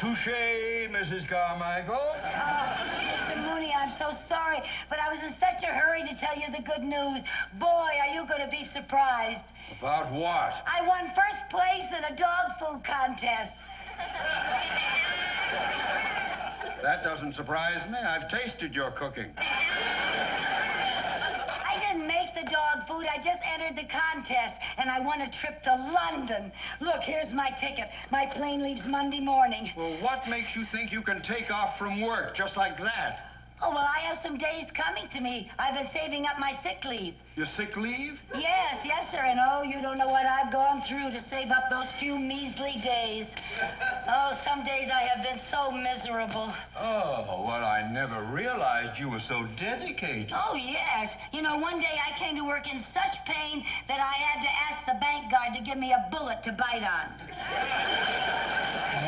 Touché, Mrs. Carmichael. Oh, Mr. Mooney, I'm so sorry, but I was in such a hurry to tell you the good news. Boy, are you going to be surprised. About what? I won first place in a dog food contest. That doesn't surprise me. I've tasted your cooking. I didn't make the dog food. I just entered the contest, and I won a trip to London. Look, here's my ticket. My plane leaves Monday morning. Well, what makes you think you can take off from work just like that? Oh, well, I have some days coming to me. I've been saving up my sick leave. Your sick leave? Yes, sir. And oh, you don't know what I've gone through to save up those few measly days. Oh, some days I have been so miserable. Oh, well, I never realized you were so dedicated. Oh, yes. You know, one day I came to work in such pain that I had to ask the bank guard to give me a bullet to bite on.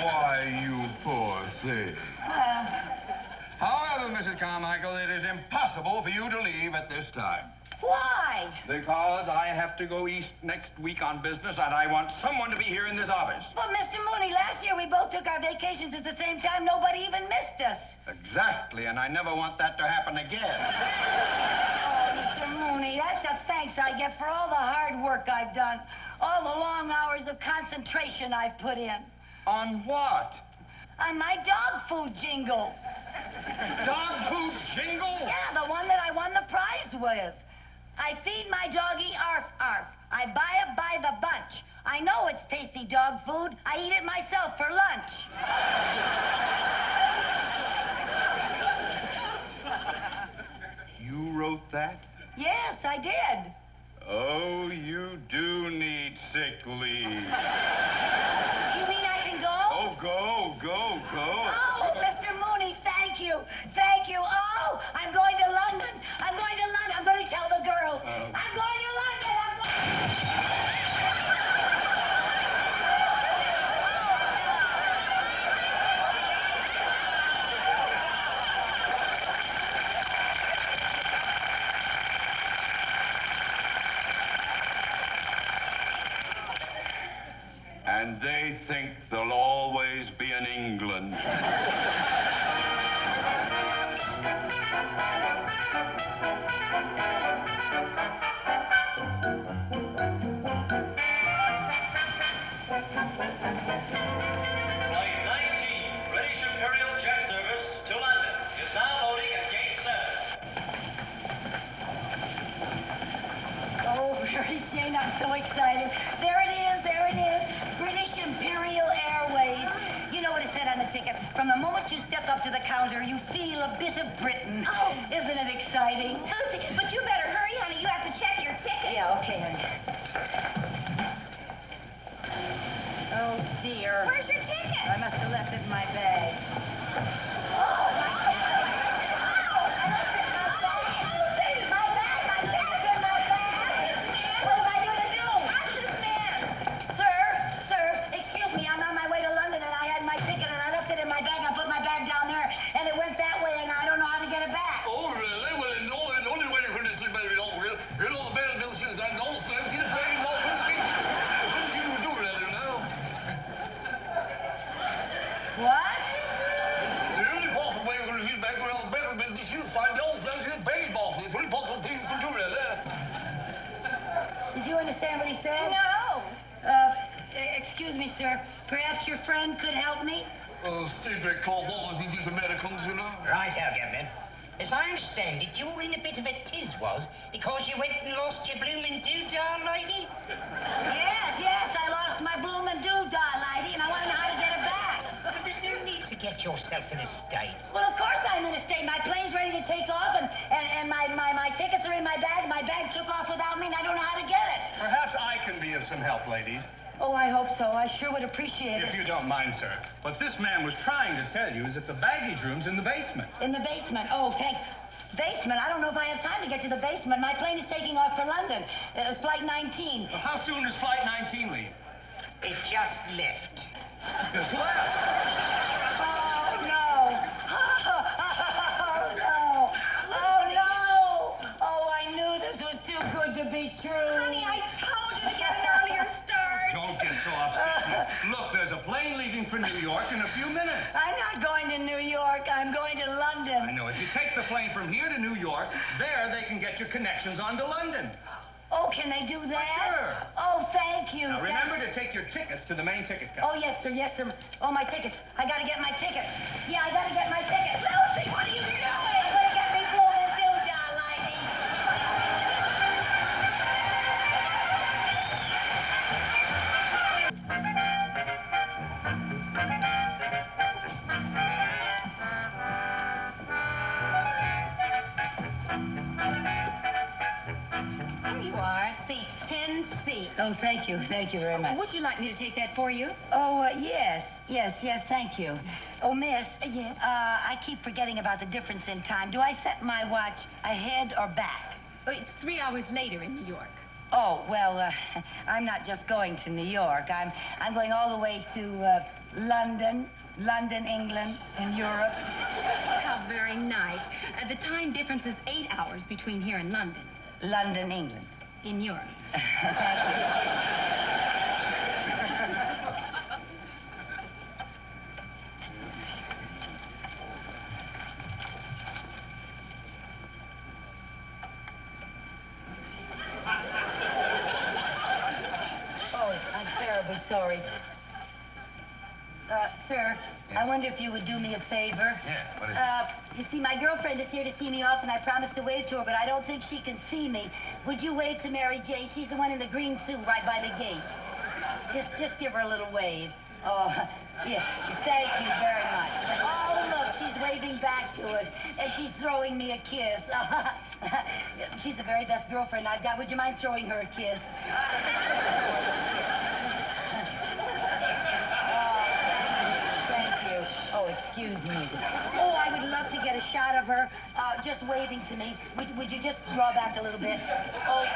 Why, you poor thing. However, Mrs. Carmichael, it is impossible for you to leave at this time. Why? Because I have to go east next week on business, and I want someone to be here in this office. Well, Mr. Mooney, last year we both took our vacations at the same time. Nobody even missed us. Exactly, and I never want that to happen again. Oh, Mr. Mooney, that's a thanks I get for all the hard work I've done. All the long hours of concentration I've put in. On what? On my dog food jingle. Dog food jingle? Yeah, the one that I won the prize with. I feed my doggy arf arf. I buy it by the bunch. I know it's tasty dog food. I eat it myself for lunch. You wrote that? Yes, I did. Oh, you do need sick leave. You mean I can go? Oh, go. Oh, Mr. Mooney, thank you. Thank you. Oh, I'm going to London. I'm going to London. I'm going to tell the girls. I'm going to London. And they think they'll always be in England. Jane, I'm so excited. There it is. British Imperial Airways. You know what it said on the ticket? From the moment you step up to the counter, you feel a bit of Britain. Oh. Isn't it exciting? Lucy, but you better hurry, honey. You have to check your ticket. Yeah, okay, honey. Oh, dear. Where's your ticket? I must have left it in my bag. Oh, my God. Did you understand what he said? No. Excuse me, sir. Perhaps your friend could help me? Cedric calls all of these Americans, you know. Right, Gavin. As I understand it, you were in a bit of a tiz, was, because you went and lost your bloomin' doodah, lady? Yes, I lost my bloomin' doodah, lady, and I want to know how to get it back. Well, there's no need to get yourself in a state. Well, of course I'm in a state. My plane's ready to take off, and my tickets are in my bag. My bag took off without me, and I don't know how to get it. Perhaps I can be of some help, ladies. Oh, I hope so. I sure would appreciate it. If you don't mind, sir. What this man was trying to tell you is that the baggage room's in the basement. In the basement? Oh, thank... Basement? I don't know if I have time to get to the basement. My plane is taking off for London. Flight 19. Well, how soon does Flight 19 leave? It just left. Just left? Oh, no. Oh, no. Oh, no. Oh, I knew this was too good to be true. Honey, I told you to get an earlier start. Don't get so upset. Look, there's a plane leaving leaving for New York in a few minutes. I'm not going to New York. I'm going to London. I know. If you take the plane from here to New York, there they can get you connections on to London. Oh, can they do that? Sure. Oh, thank you. Now, remember to take your tickets to the main ticket counter. Oh, yes, sir, yes, sir. Oh, my tickets. I gotta get my tickets. Yeah, I gotta get my tickets. Lucy, what are you doing? I'm gonna get me blown into, John Lightning. Here you are, seat 10C. Oh, thank you. Thank you very much. Would you like me to take that for you? Oh, yes. Yes, thank you. Oh, miss. Yes? I keep forgetting about the difference in time. Do I set my watch ahead or back? Oh, it's 3 hours later in New York. Oh, well, I'm not just going to New York. I'm going all the way to London, England, and Europe. How very nice. The time difference is 8 hours between here and London. London, England. In Europe. Oh, I'm terribly sorry. Sir, I wonder if you would do me a favor. Yeah, what is You see, my girlfriend is here to see me off, and I promised to wave to her, but I don't think she can see me. Would you wave to Mary Jane? She's the one in the green suit right by the gate. Just give her a little wave. Oh, yeah, thank you very much. Oh, look, she's waving back to us, and she's throwing me a kiss. She's the very best girlfriend I've got. Would you mind throwing her a kiss? Oh, excuse me. Oh, I would love to get a shot of her just waving to me. Would you just draw back a little bit? Oh,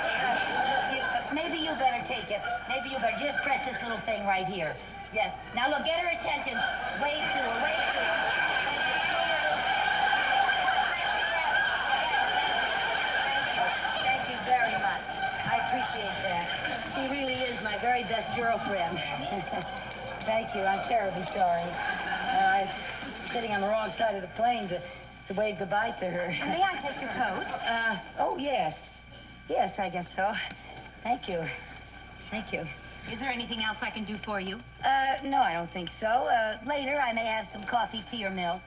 maybe you better take it. Maybe you better just press this little thing right here. Yes. Now, look, get her attention. Wave to her, wave to her. Thank you very much. I appreciate that. She really is my very best girlfriend. Thank you. I'm terribly sorry. I'm sitting on the wrong side of the plane to wave goodbye to her. May I take your coat? Oh, yes. Yes, I guess so. Thank you. Thank you. Is there anything else I can do for you? No, I don't think so. Later, I may have some coffee, tea, or milk.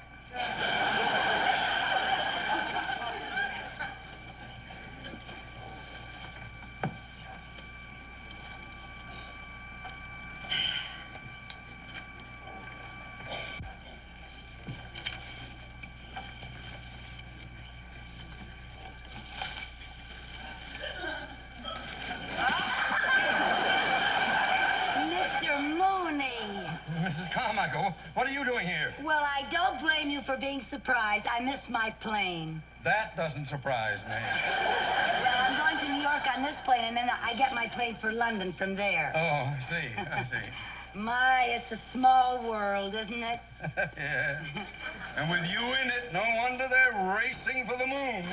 Mrs. Carmichael, what are you doing here? Well, I don't blame you for being surprised. I missed my plane. That doesn't surprise me. Well, I'm going to New York on this plane, and then I get my plane for London from there. Oh, I see. My, it's a small world, isn't it? Yeah. And with you in it, no wonder they're racing for the moon.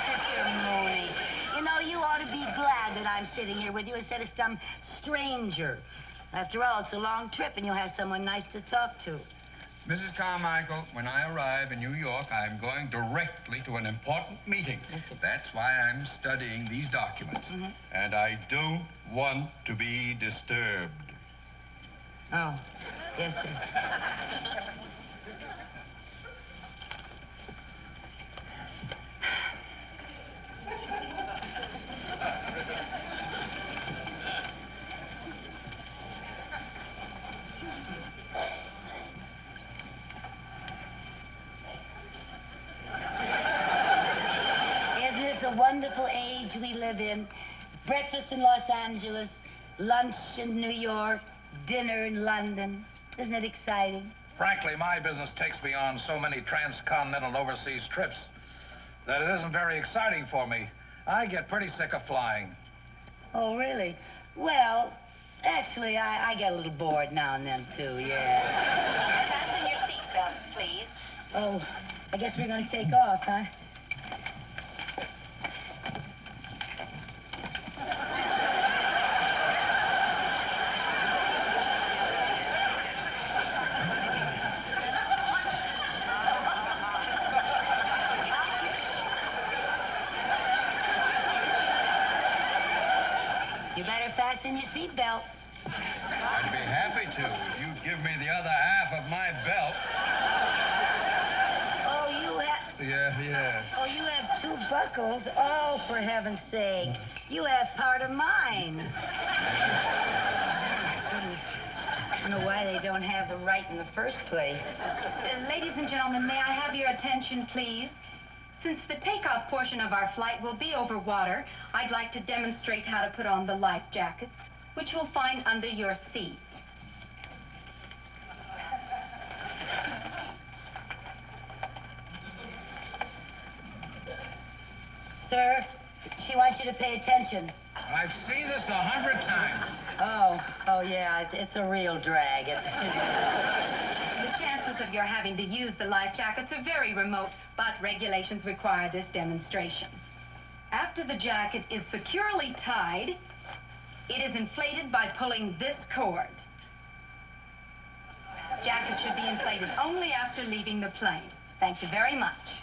Mr. Mooney, you know, you ought to be glad that I'm sitting here with you instead of some stranger. After all, it's a long trip, and you'll have someone nice to talk to. Mrs. Carmichael, when I arrive in New York, I'm going directly to an important meeting. That's why I'm studying these documents. And I don't want to be disturbed. Oh, yes, sir. A wonderful age we live in. Breakfast in Los Angeles, lunch in New York, dinner in London. Isn't it exciting? Frankly, my business takes me on so many transcontinental and overseas trips that it isn't very exciting for me. I get pretty sick of flying. Oh, really? Well, actually, I get a little bored now and then, too, yeah. Fasten your seatbelts, please. Oh, I guess we're going to take off, huh? Better fasten your seatbelt. I'd be happy to if you'd give me the other half of my belt. Oh, you have... Yeah. Oh, you have two buckles? Oh, for heaven's sake. You have part of mine. I don't know why they don't have them right in the first place. Ladies and gentlemen, may I have your attention, please? Since the takeoff portion of our flight will be over water, I'd like to demonstrate how to put on the life jackets, which you'll find under your seat. Sir, she wants you to pay attention. I've seen this 100 times. Oh, yeah, it's a real drag. The chances of your having to use the life jackets are very remote, but regulations require this demonstration. After the jacket is securely tied, it is inflated by pulling this cord. Jacket should be inflated only after leaving the plane. Thank you very much.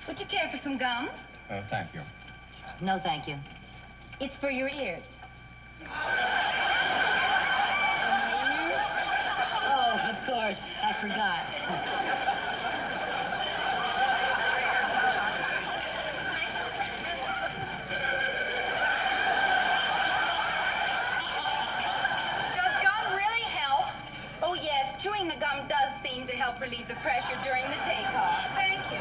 Would you care for some gum? Thank you. No, thank you. It's for your ears. Oh, of course. I forgot. Does gum really help? Oh, yes. Chewing the gum does seem to help relieve the pressure during the takeoff. Thank you.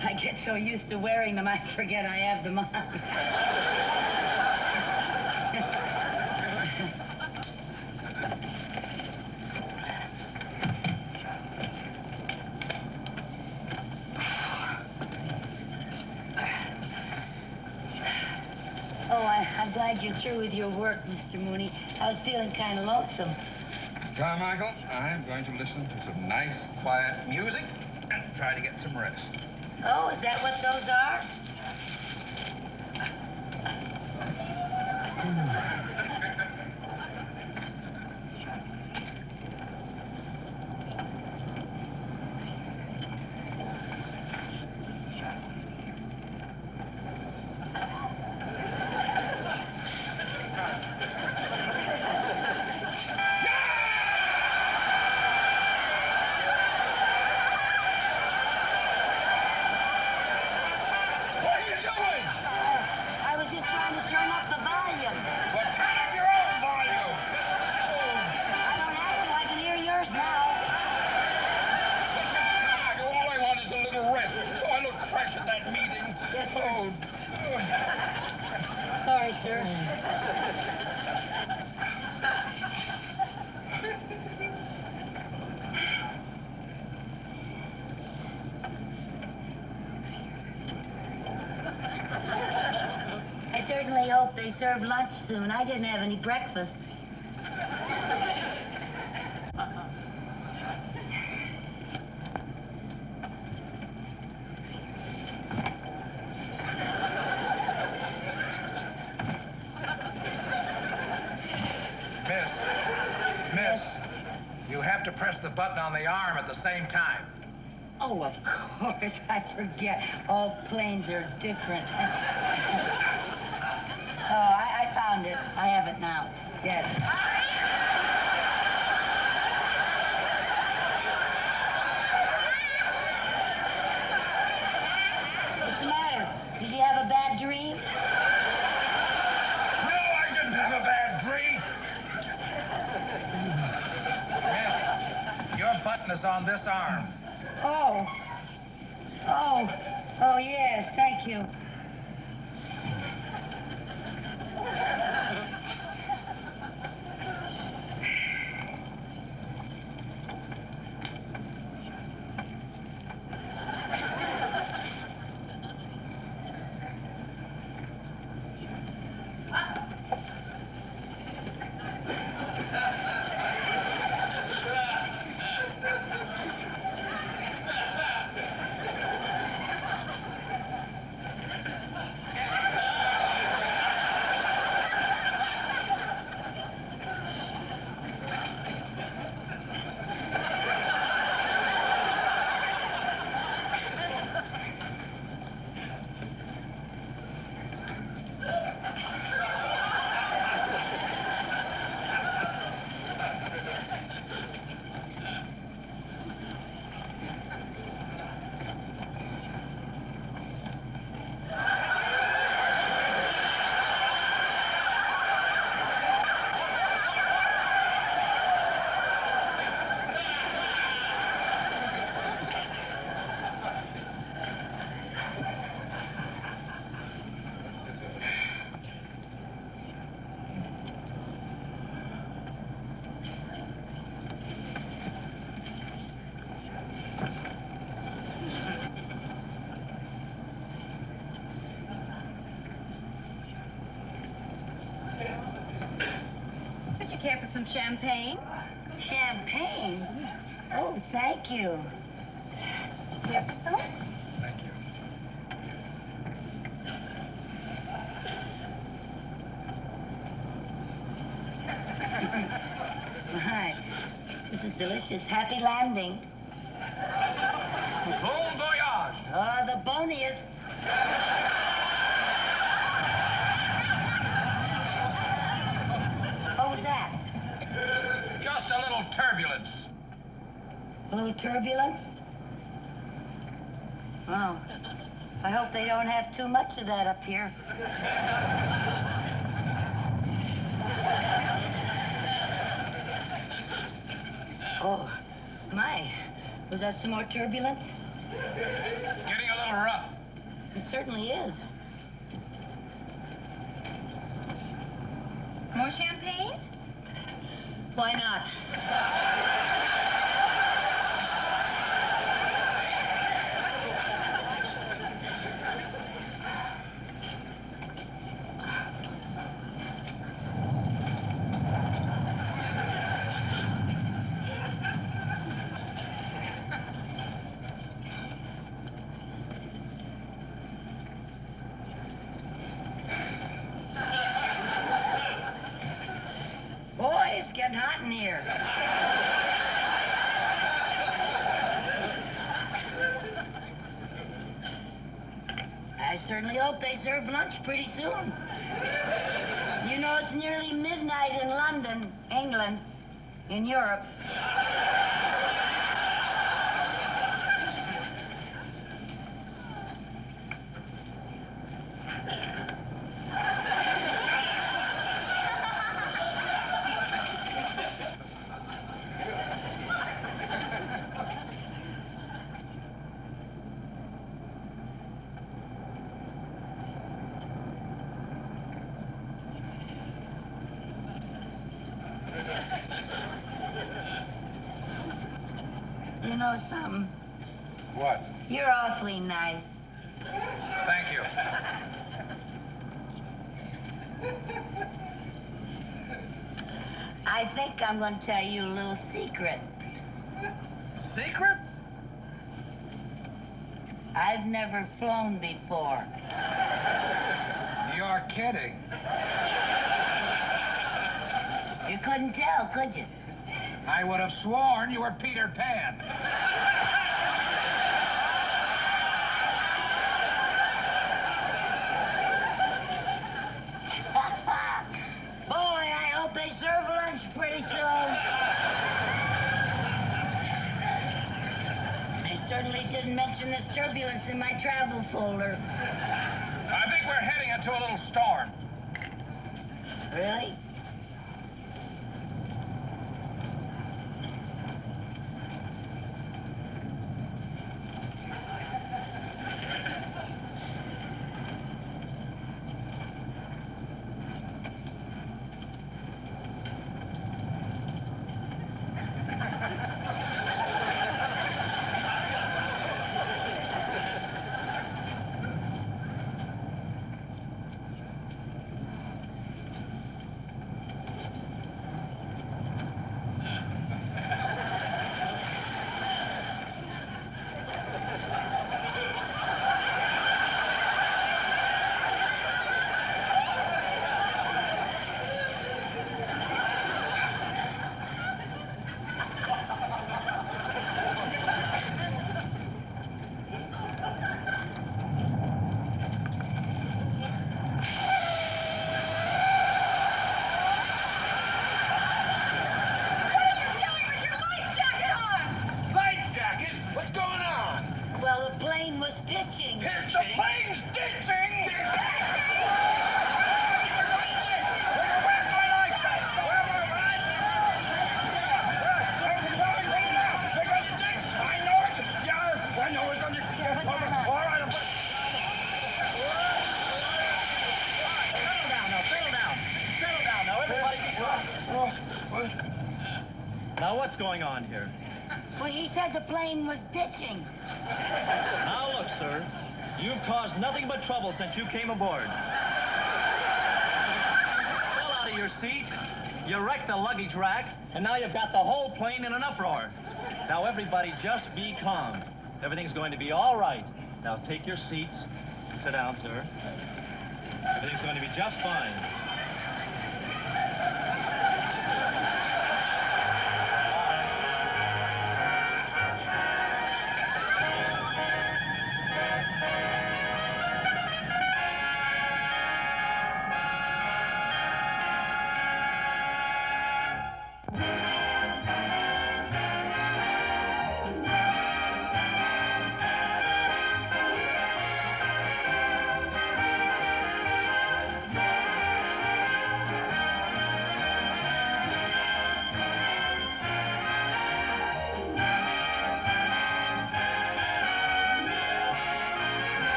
I get so used to wearing them, I forget I have them on. Oh, I'm glad you're through with your work, Mr. Mooney. I was feeling kind of lonesome. Carmichael, I'm going to listen to some nice, quiet music and try to get some rest. Oh, is that what those are? sir. I certainly hope they serve lunch soon. I didn't have any breakfast. Miss, you have to press the button on the arm at the same time. Oh, of course. I forget. All planes are different. Oh, I found it. I have it now. Yes. What's the matter? Did you have a bad dream? No, I didn't have a bad dream. Miss, your button is on this arm. Oh. Oh. Oh, yes. Thank you. Would you care for some champagne? Champagne? Oh, thank you. Would you care for some? Thank you. My, this is delicious. Happy landing. Bon voyage. Oh, the boniest. What was that? Just a little turbulence. A little turbulence? Oh, I hope they don't have too much of that up here. Oh, my. Was that some more turbulence? Getting a little rough. It certainly is. More champagne? Why not? Boy, it's getting hot in here. I certainly hope they serve lunch pretty soon. You know, it's nearly midnight in London, England, in Europe. know something? What? You're awfully nice. Thank you. I think I'm going to tell you a little secret. Secret? I've never flown before. You're kidding. You couldn't tell, could you? I would have sworn you were Peter Pan. Boy, I hope they serve lunch pretty soon. I certainly didn't mention this turbulence in my travel folder. I think we're heading into a little storm. Really? Well, the plane was pitching. The plane's ditching! Now, what's going on here? Well, he said the plane was ditching. Now, look, sir. You've caused nothing but trouble since you came aboard. Fell out of your seat, you wrecked the luggage rack, and now you've got the whole plane in an uproar. Now, everybody just be calm. Everything's going to be all right. Now, take your seats. Sit down, sir. Everything's going to be just fine.